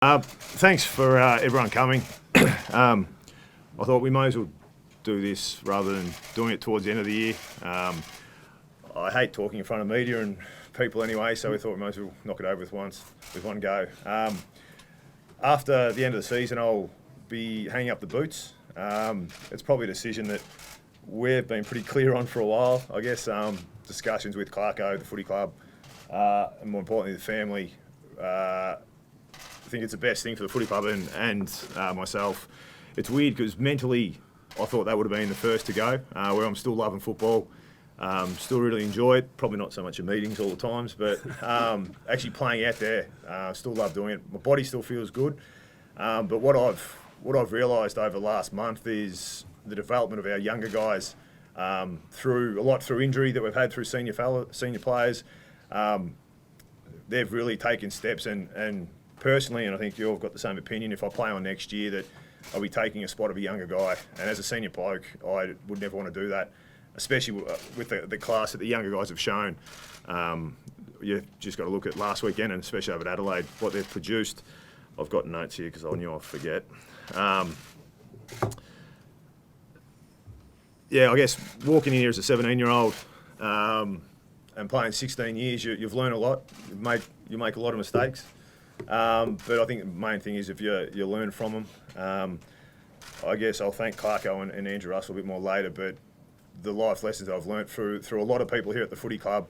Thanks for everyone coming. I thought we might as well do this rather than doing it towards the end of the year. I hate talking in front of media and people anyway, so we thought we might as well knock it over with one go. After the end of the season, I'll be hanging up the boots. It's probably a decision that we've been pretty clear on for a while. I guess discussions with Clarko, the footy club, and more importantly the family. I think it's the best thing for the footy club and myself. It's weird because mentally I thought that would have been the first to go, where I'm still loving football, still really enjoy it, probably not so much in meetings all the times, but actually playing out there, still love doing it. My body still feels good, but what I've realised over the last month is the development of our younger guys through injury that we've had through senior players. They've really taken steps and personally, and I think you've got the same opinion, if I play on next year, that I'll be taking a spot of a younger guy. And as a senior bloke, I would never want to do that, especially with the class that the younger guys have shown. You've just got to look at last weekend, and especially over at Adelaide, what they've produced. I've got notes here because I knew I'd forget. I guess walking in here as a 17-year-old and playing 16 years, you've learned a lot. You make a lot of mistakes. But I think the main thing is if you learn from them. I guess I'll thank Clarko and Andrew Russell a bit more later, but the life lessons I've learnt through a lot of people here at the footy club,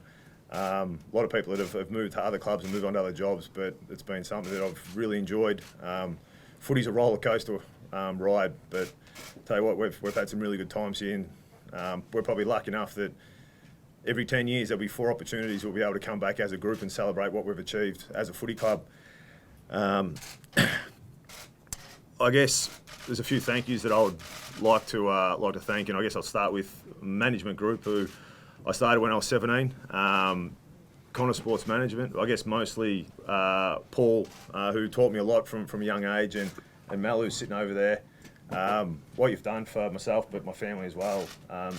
a lot of people that have moved to other clubs and moved on to other jobs, but it's been something that I've really enjoyed. Footy's a roller coaster ride, but tell you what, we've had some really good times here, and we're probably lucky enough that every 10 years there'll be 4 opportunities we'll be able to come back as a group and celebrate what we've achieved as a footy club. I guess there's a few thank yous that I would like to thank, and I guess I'll start with management group who I started when I was 17. Connor Sports Management, I guess mostly Paul, who taught me a lot from a young age, and Mel, who's sitting over there. What you've done for myself, but my family as well,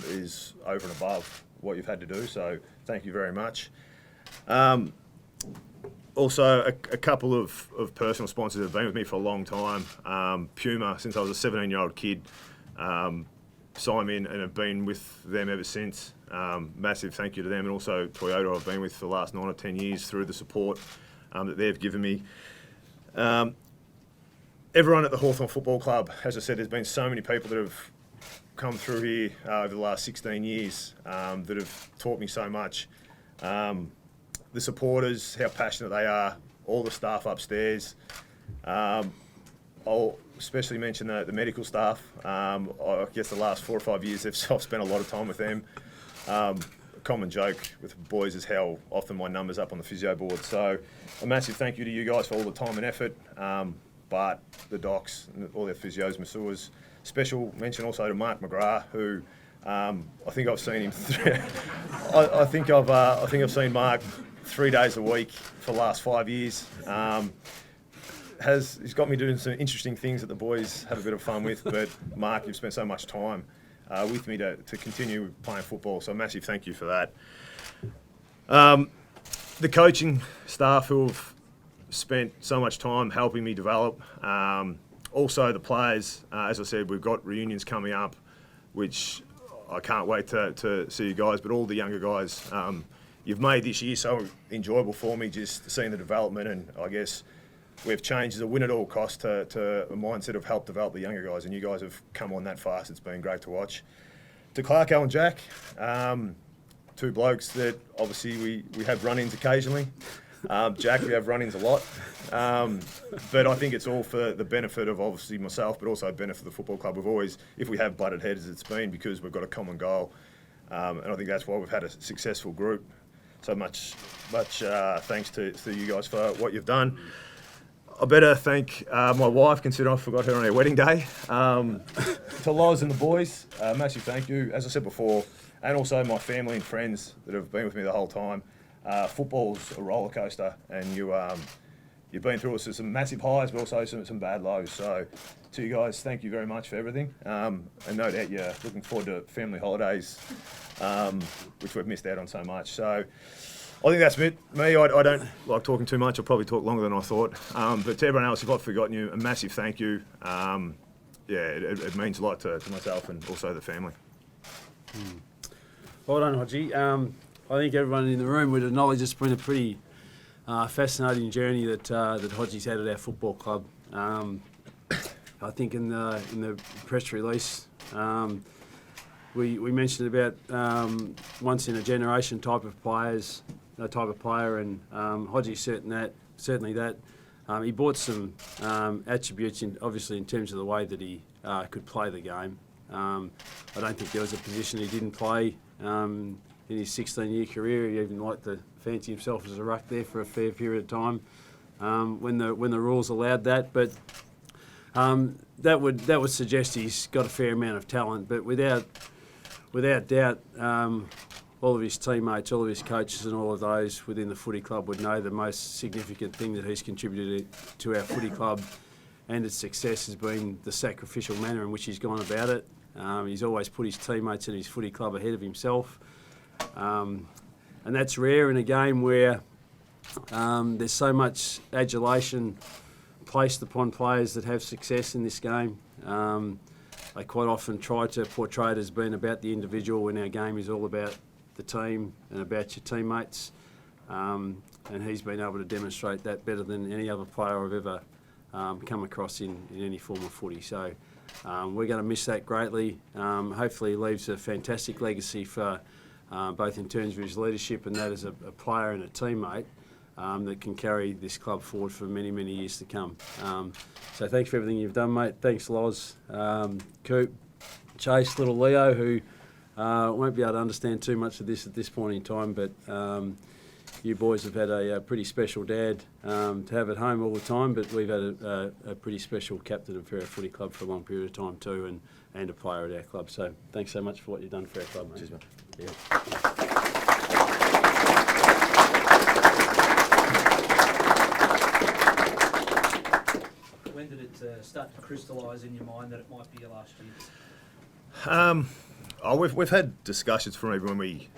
is over and above what you've had to do, so thank you very much. Also, a couple of personal sponsors that have been with me for a long time. Puma, since I was a 17-year-old kid, signed me in and have been with them ever since. Massive thank you to them, and also Toyota I've been with for the last 9 or 10 years through the support that they've given me. Everyone at the Hawthorn Football Club, as I said, there's been so many people that have come through here over the last 16 years that have taught me so much. The supporters, how passionate they are, all the staff upstairs. I'll especially mention the medical staff. I guess the last 4 or 5 years I've spent a lot of time with them. A common joke with the boys is how often my number's up on the physio board. So a massive thank you to you guys for all the time and effort. But the docs, all their physios, masseurs. Special mention also to Mark McGrath, who I think I've seen him. I think I've seen Mark 3 days a week for the last 5 years. He's got me doing some interesting things that the boys have a bit of fun with. But Mark, you've spent so much time with me to continue playing football. So a massive thank you for that. The coaching staff who have spent so much time helping me develop. Also the players, as I said, we've got reunions coming up, which I can't wait to see you guys, but all the younger guys, you've made this year so enjoyable for me, just seeing the development, and I guess we've changed the win at all costs to a mindset of help develop the younger guys, and you guys have come on that fast. It's been great to watch. To Clarko and Jack, 2 blokes that obviously we have run-ins occasionally. Jack, we have run-ins a lot, but I think it's all for the benefit of obviously myself, but also benefit of the football club. We've always, if we have butted heads, it's been because we've got a common goal, and I think that's why we've had a successful group. So much thanks to you guys for what you've done. I better thank my wife, considering I forgot her on her wedding day. To Loz and the boys, massive thank you, as I said before, and also my family and friends that have been with me the whole time. Football's a roller coaster, and you've been through some massive highs, but also some bad lows. So, to you guys, thank you very much for everything. And no doubt you're looking forward to family holidays, which we've missed out on so much. So, I think that's it. Me, I don't like talking too much. I'll probably talk longer than I thought. But to everyone else, if I've forgotten you, a massive thank you. It means a lot to myself and also the family. Well done, Hodgie. I think everyone in the room would acknowledge it's been a pretty fascinating journey that Hodgie's had at our football club. I think in the press release, we mentioned about once in a generation type of player, and Hodgie's certainly that. He brought some attributes, obviously in terms of the way that he could play the game. I don't think there was a position he didn't play in his 16-year career. He even liked to fancy himself as a ruck there for a fair period of time when the rules allowed that. But that would suggest he's got a fair amount of talent. But without doubt, all of his teammates, all of his coaches and all of those within the footy club would know the most significant thing that he's contributed to our footy club and its success has been the sacrificial manner in which he's gone about it. He's always put his teammates and his footy club ahead of himself. And that's rare in a game where there's so much adulation placed upon players that have success in this game. They quite often try to portray it as being about the individual when our game is all about the team and about your teammates. And he's been able to demonstrate that better than any other player I've ever come across in any form of footy. So we're going to miss that greatly. Hopefully he leaves a fantastic legacy for both in terms of his leadership and that as a player and a teammate that can carry this club forward for many, many years to come. So thanks for everything you've done, mate. Thanks, Loz, Coop, Chase, little Leo, who won't be able to understand too much of this at this point in time, but you boys have had a pretty special dad to have at home all the time, but we've had a pretty special captain for our footy club for a long period of time too, and a player at our club. So thanks so much for what you've done for our club, mate. Cheers, mate. Yeah. When did it start to crystallise in your mind that it might be your last year? We've had discussions from even when we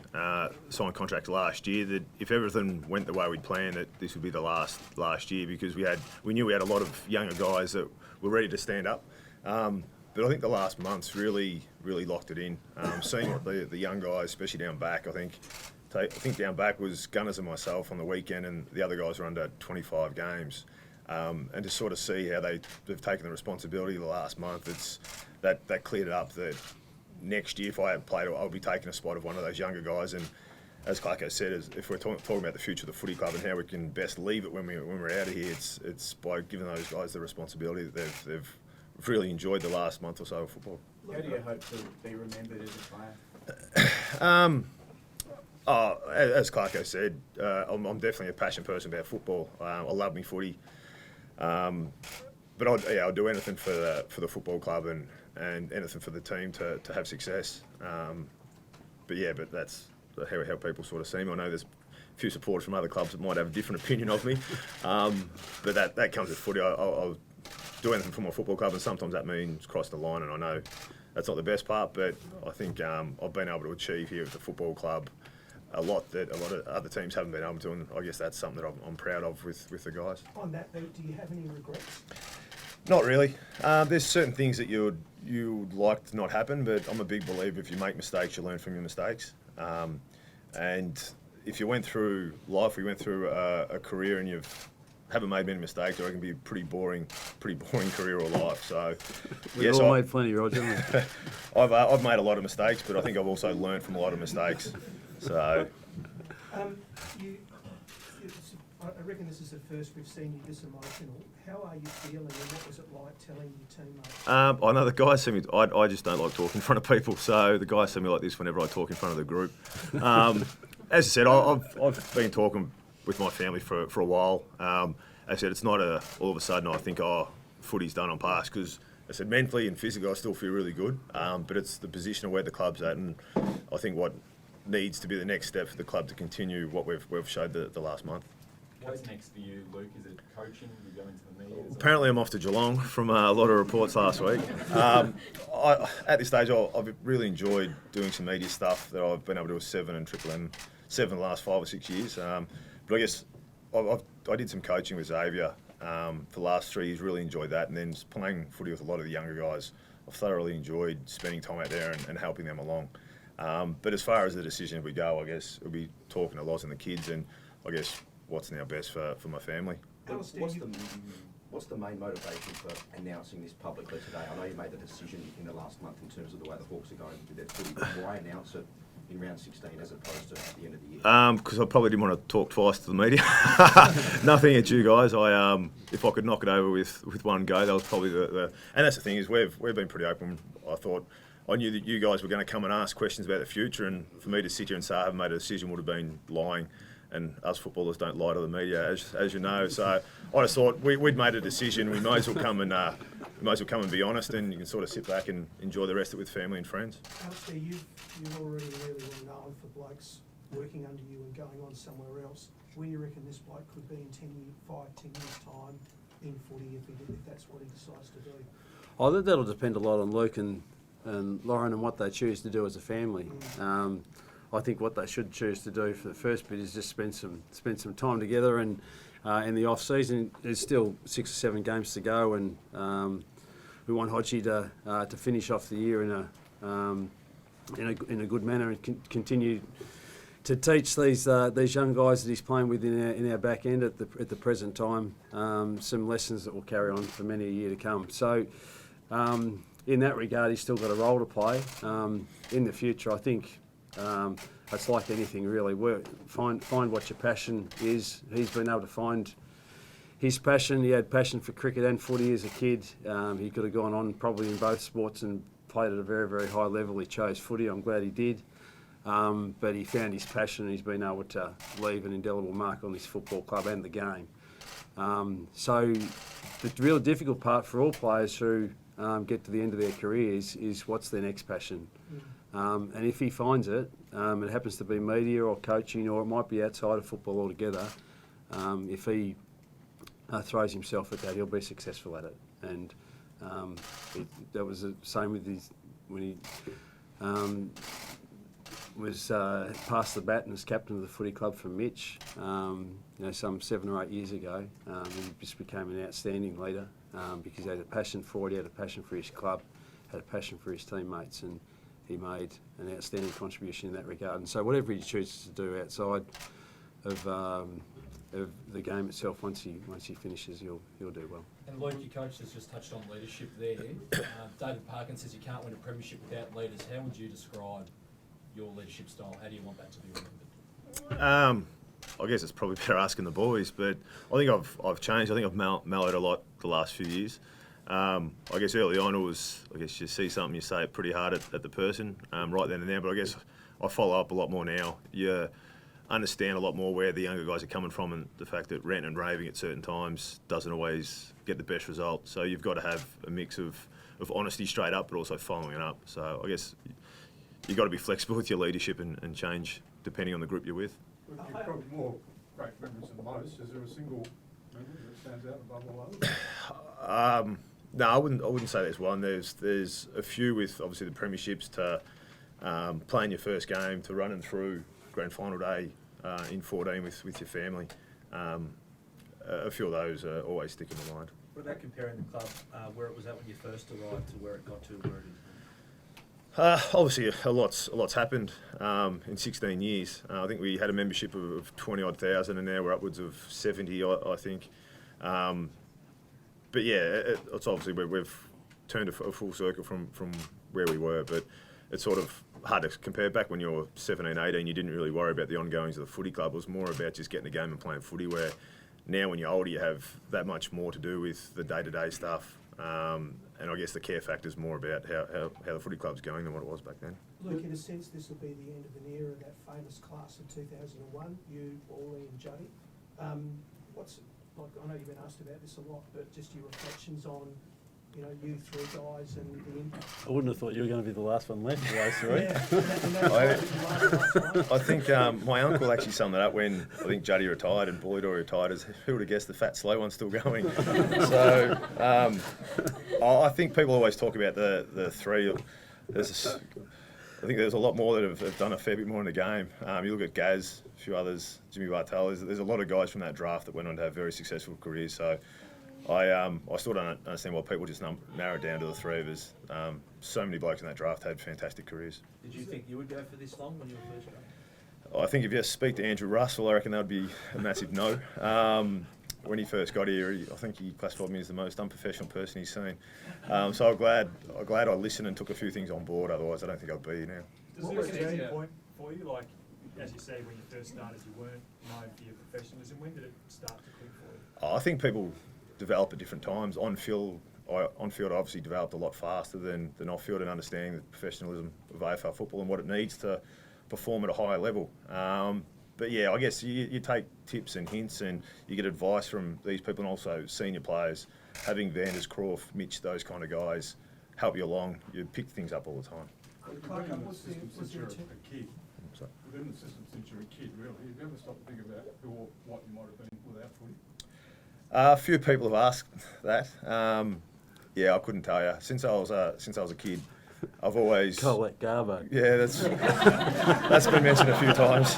signed contract last year that if everything went the way we'd planned, that this would be the last year because we knew we had a lot of younger guys that were ready to stand up. But I think the last month's really locked it in. Seeing what the young guys, especially down back, I think down back was Gunners and myself on the weekend, and the other guys were under 25 games. And to sort of see how they've taken the responsibility the last month, that cleared it up that next year, if I hadn't played, I'll be taking a spot of one of those younger guys. And as Clarko said, if we're talking about the future of the footy club and how we can best leave it when we're out of here, it's by giving those guys the responsibility that they've really enjoyed the last month or so of football. How do you hope to be remembered as a player? As Clarko said, I'm definitely a passionate person about football. I love me footy. But I'll do anything for the football club and anything for the team to have success. But that's how people sort of see me. I know there's a few supporters from other clubs that might have a different opinion of me, but that comes with footy. I'll do anything for my football club, and sometimes that means cross the line, and I know that's not the best part, but I think I've been able to achieve here at the football club a lot that a lot of other teams haven't been able to, and I guess that's something that I'm proud of with the guys. On that note, do you have any regrets? Not really. There's certain things that you'd like to not happen, but I'm a big believer if you make mistakes, you learn from your mistakes. And if you went through life, we went through a career and haven't made many mistakes, or it can be a pretty boring career or life. So We've all made plenty, Roger. I've made a lot of mistakes, but I think I've also learned from a lot of mistakes. So I reckon this is the first we've seen you this emotional. How are you feeling, and what was it like telling your teammates? I know the guys see me. I just don't like talking in front of people, so the guys see me like this whenever I talk in front of the group. As I said, I've been talking with my family for a while. As I said, it's not all of a sudden I think, footy's done, I'm past, because I said mentally and physically I still feel really good, but it's the position of where the club's at, and I think what needs to be the next step for the club to continue what we've showed the last month. What's next for you, Luke? Is it coaching? You go into the media? Apparently I'm off to Geelong from a lot of reports last week. At this stage, I've really enjoyed doing some media stuff that I've been able to do with 7 and Triple M 7 of the last 5 or 6 years. But I guess I did some coaching with Xavier for the last 3 years, really enjoyed that. And then playing footy with a lot of the younger guys, I've thoroughly enjoyed spending time out there and helping them along. But as far as the decision we go, I guess we'll be talking to Loz and the kids and I guess what's now best for my family. Alistair, What's the main motivation for announcing this publicly today? I know you made the decision in the last month in terms of the way the Hawks are going with their footy, but why announce it in round 16 as opposed to at the end of the year? Because I probably didn't want to talk twice to the media. Nothing at you guys. If I could knock it over with one go, that was probably the. And that's the thing is we've been pretty open. I knew that you guys were going to come and ask questions about the future, and for me to sit here and say I haven't made a decision would have been lying. And us footballers don't lie to the media, as you know. So I just thought we'd made a decision. We may as well come and be honest, and you can sort of sit back and enjoy the rest of it with family and friends. Alistair, you've already really well known for blokes working under you and going on somewhere else. Where do you reckon this bloke could be in 10 years' time in footy if that's what he decides to do? I think that'll depend a lot on Luke and Lauren and what they choose to do as a family. I think what they should choose to do for the first bit is just spend some time together, and in the off season there's still 6 or 7 games to go, and we want Hodge to finish off the year in a good manner and continue to teach these young guys that he's playing with in our back end at the present time some lessons that will carry on for many a year to come. So in that regard, he's still got a role to play in the future. I think. It's like anything really. Find what your passion is. He's been able to find his passion. He had passion for cricket and footy as a kid. He could have gone on probably in both sports and played at a very, very high level. He chose footy. I'm glad he did. But he found his passion and he's been able to leave an indelible mark on this football club and the game. So the real difficult part for all players who get to the end of their careers is what's their next passion. And if he finds it, it happens to be media or coaching, or it might be outside of football altogether. If he throws himself at that, he'll be successful at it. And that was the same with when he was passed the baton as captain of the footy club from Mitch, some 7 or 8 years ago. He just became an outstanding leader because he had a passion for it, he had a passion for his club, had a passion for his teammates, and he made an outstanding contribution in that regard. And so whatever he chooses to do outside of the game itself, once he finishes, he'll do well. And Luke, your coach has just touched on leadership there. David Parkin says you can't win a premiership without leaders. How would you describe your leadership style? How do you want that to be remembered? I guess it's probably better asking the boys, but I think I've changed. I think I've mellowed a lot the last few years. I guess early on it was, you see something, you say it pretty hard at the person right then and there, but I guess I follow up a lot more now. You understand a lot more where the younger guys are coming from, and the fact that ranting and raving at certain times doesn't always get the best result. So you've got to have a mix of honesty straight up, but also following it up. So I guess you've got to be flexible with your leadership and change depending on the group you're with. You're probably more great memories than most. Is there a single memory that stands out above all others? No, I wouldn't say there's one. There's a few with obviously the premierships, to playing your first game, to running through grand final day in 14 with your family. A few of those always stick in my mind. What about comparing the club where it was at when you first arrived to where it got to, where it is now? Obviously, a lot's happened in 16 years. I think we had a membership of 20-odd thousand, and now we're upwards of 70, I think. But yeah, it's obviously we've turned a full circle from where we were, but it's sort of hard to compare. Back when you were 17, 18, you didn't really worry about the ongoings of the footy club. It was more about just getting the game and playing footy, where now when you're older you have that much more to do with the day-to-day stuff. And I guess the care factor is more about how the footy club's going than what it was back then. Luke, in a sense, this will be the end of an era, that famous class of 2001, you, Paulie and Juddy. I know you've been asked about this a lot, but just your reflections on, you 3 guys and the impact. I wouldn't have thought you were going to be the last one left of those 3. I think my uncle actually summed it up when I think Juddy retired and Boyd retired as who would have guessed the fat slow one's still going. So I think people always talk about the 3. I think there's a lot more that have done a fair bit more in the game. You look at Gaz, a few others, Jimmy Bartel. There's a lot of guys from that draft that went on to have very successful careers. So I still don't understand why people just narrow it down to the three of us. So many blokes in that draft had fantastic careers. Did you think you would go for this long when you were first drafted? I think if you speak to Andrew Russell, I reckon that would be a massive no. When he first got here, I think he classified me as the most unprofessional person he's seen. So I'm glad I listened and took a few things on board. Otherwise, I don't think I'd be here now. Does there was an easy point for you? Like, as you say, when you first started, you weren't known for your professionalism. When did it start to click for you? I think people develop at different times. On field, I obviously developed a lot faster than off field in understanding the professionalism of AFL football and what it needs to perform at a higher level. But yeah, I guess you take tips and hints and you get advice from these people and also senior players. Having Vanders, Croft, Mitch, those kind of guys help you along. You pick things up all the time. Clark, what's the system since you're a kid? Sorry. Within the system since you're a kid, really, have you ever stopped to think about who or what you might have been without footy? A few people have asked that. Yeah, I couldn't tell you. Since I was a kid, I've always. Colette Garbo. Yeah, that's been mentioned a few times.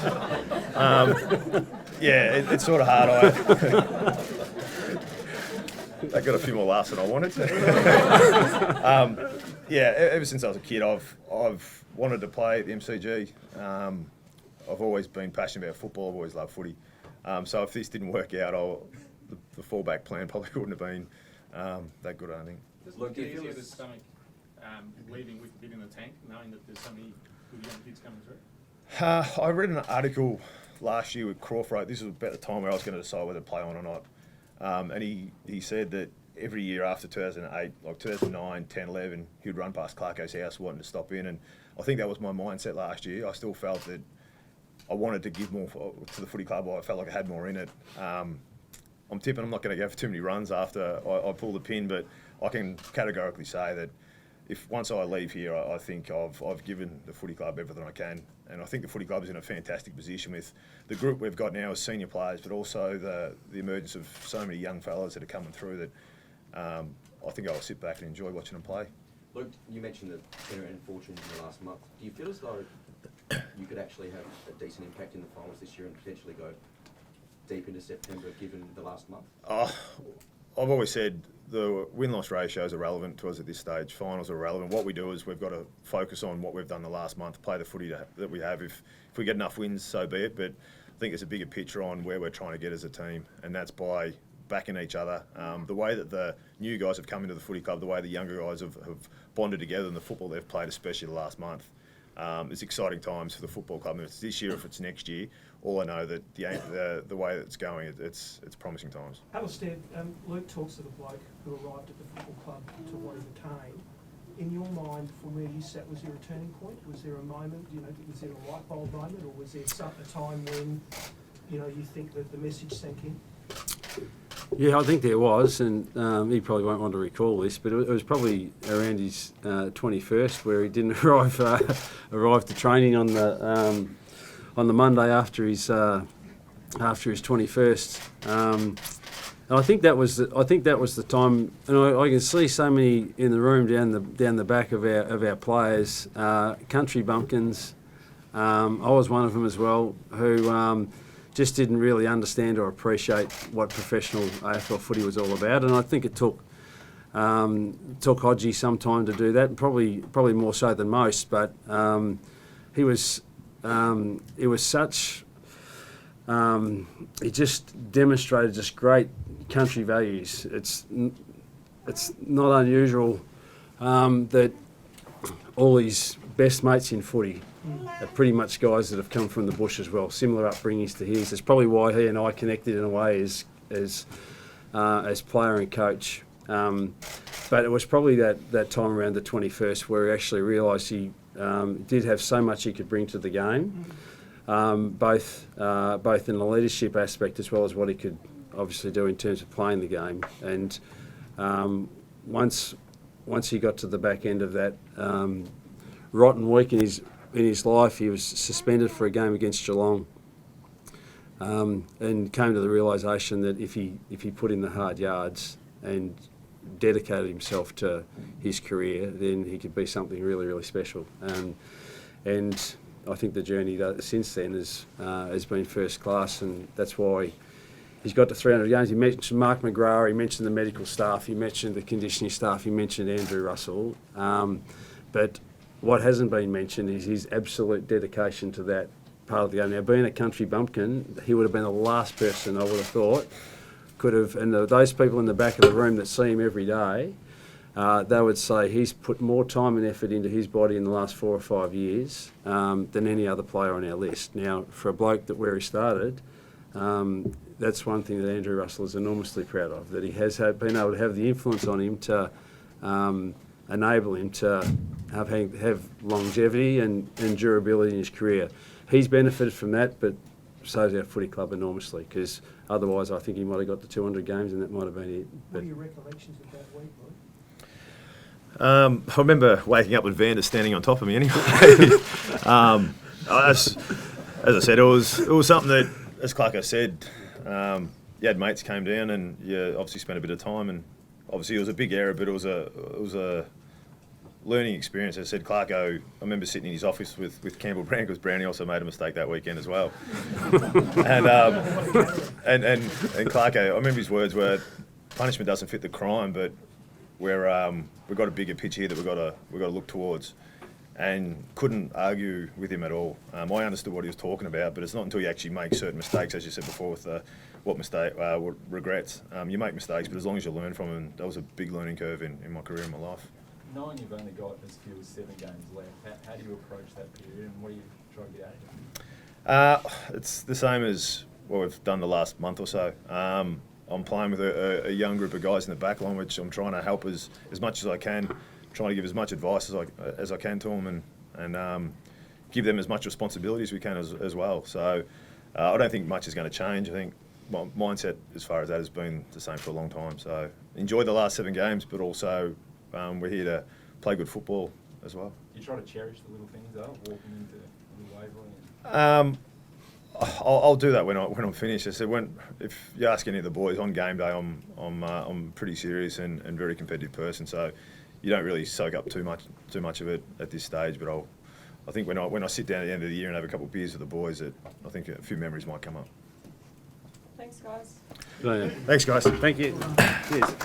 Yeah, it's sort of hard. I got a few more laughs than I wanted to. Yeah, ever since I was a kid, I've wanted to play at the MCG. I've always been passionate about football. I've always loved footy. So if this didn't work out, the fallback plan probably wouldn't have been that good, I think. Does it look easier to stomach leaving with a bit in the tank, knowing that there's so many good young kids coming through? I read an article last year with Crawford. This was about the time where I was going to decide whether to play on or not. And he said that every year after 2008, like 2009, 10, 11, he would run past Clarko's house wanting to stop in. And I think that was my mindset last year. I still felt that I wanted to give more to the footy club. I felt like I had more in it. I'm tipping I'm not going to go for too many runs after I pull the pin, but I can categorically say that if once I leave here, I think I've given the footy club everything I can. And I think the footy club is in a fantastic position with the group we've got now as senior players, but also the emergence of so many young fellas that are coming through that I think I'll sit back and enjoy watching them play. Luke, you mentioned the tenor and fortunes in the last month. Do you feel as though you could actually have a decent impact in the finals this year and potentially go deep into September given the last month? I've always said the win-loss ratios are relevant to us at this stage. Finals are relevant. What we do is we've got to focus on what we've done the last month, play the footy that we have. If we get enough wins, so be it. But I think there's a bigger picture on where we're trying to get as a team, and that's by backing each other. The way that the new guys have come into the footy club, the way the younger guys have bonded together, and the football they've played, especially the last month, it's exciting times for the football club. And if it's this year, if it's next year, all I know that the way that it's going, it's promising times. Alistair, Luke talks of a bloke who arrived at the football club to what he became. In your mind, from where you sat, was there a turning point? Was there a moment, was there a light bulb moment, or was there a time when, you think that the message sank in? Yeah, I think there was, and he probably won't want to recall this, but it was probably around his 21st where he didn't arrive to training on the Monday after his 21st. And I think that was the time, and I can see so many in the room down the back of our players, country bumpkins. I was one of them as well, who just didn't really understand or appreciate what professional AFL footy was all about, and I think it took Hodge some time to do that, and probably more so than most. But it was such. He just demonstrated just great country values. It's not unusual that all his best mates in footy are pretty much guys that have come from the bush as well, similar upbringings to his. That's probably why he and I connected in a way as player and coach. But it was probably that time around the 21st where he actually realised he did have so much he could bring to the game, both in the leadership aspect as well as what he could obviously do in terms of playing the game. And once he got to the back end of that rotten week in his life, he was suspended for a game against Geelong, and came to the realisation that if he put in the hard yards and dedicated himself to his career, then he could be something really, really special. and I think the journey since then has been first class, and that's why he's got to 300 games. He mentioned Mark McGrath, he mentioned the medical staff, he mentioned the conditioning staff, he mentioned Andrew Russell. But what hasn't been mentioned is his absolute dedication to that part of the game. Now, being a country bumpkin, he would have been the last person I would have thought could have, and those people in the back of the room that see him every day, they would say he's put more time and effort into his body in the last 4 or 5 years than any other player on our list. Now, for a bloke that where he started, that's one thing that Andrew Russell is enormously proud of, that he has been able to have the influence on him to enable him to have longevity and durability in his career. He's benefited from that, but so has our footy club enormously, because otherwise I think he might have got to 200 games and that might have been it. What are your recollections of that week, Luke? I remember waking up with Vander standing on top of me anyway. As I said, it was something that, as Clarko said, you had mates came down and you obviously spent a bit of time, and obviously it was a big error, but it was a learning experience. As I said, Clarko, I remember sitting in his office with Campbell Brown, because Brownie also made a mistake that weekend as well. and Clarko, I remember his words were, punishment doesn't fit the crime, but we've got a bigger picture here that we've got to look towards, and couldn't argue with him at all. I understood what he was talking about, but it's not until you actually make certain mistakes, as you said before, with what regrets. You make mistakes, but as long as you learn from them, that was a big learning curve in my career and my life. Knowing you've only got as few as 7 games left, how do you approach that period, and what do you try to get out of it? It's the same as what we've done the last month or so. I'm playing with a young group of guys in the back line, which I'm trying to help as much as I can, trying to give as much advice as I can to them, and give them as much responsibility as we can as well. So I don't think much is going to change. I think my mindset as far as that has been the same for a long time. So enjoy the last 7 games, but also we're here to play good football as well. Do you try to cherish the little things, though, walking into Waverley? I'll do that when I'm finished. I said, if you ask any of the boys on game day, I'm pretty serious and very competitive person. So you don't really soak up too much of it at this stage. But I think when I sit down at the end of the year and have a couple of beers with the boys, I think a few memories might come up. Thanks, guys. Brilliant. Thanks, guys. Thank you. Cheers.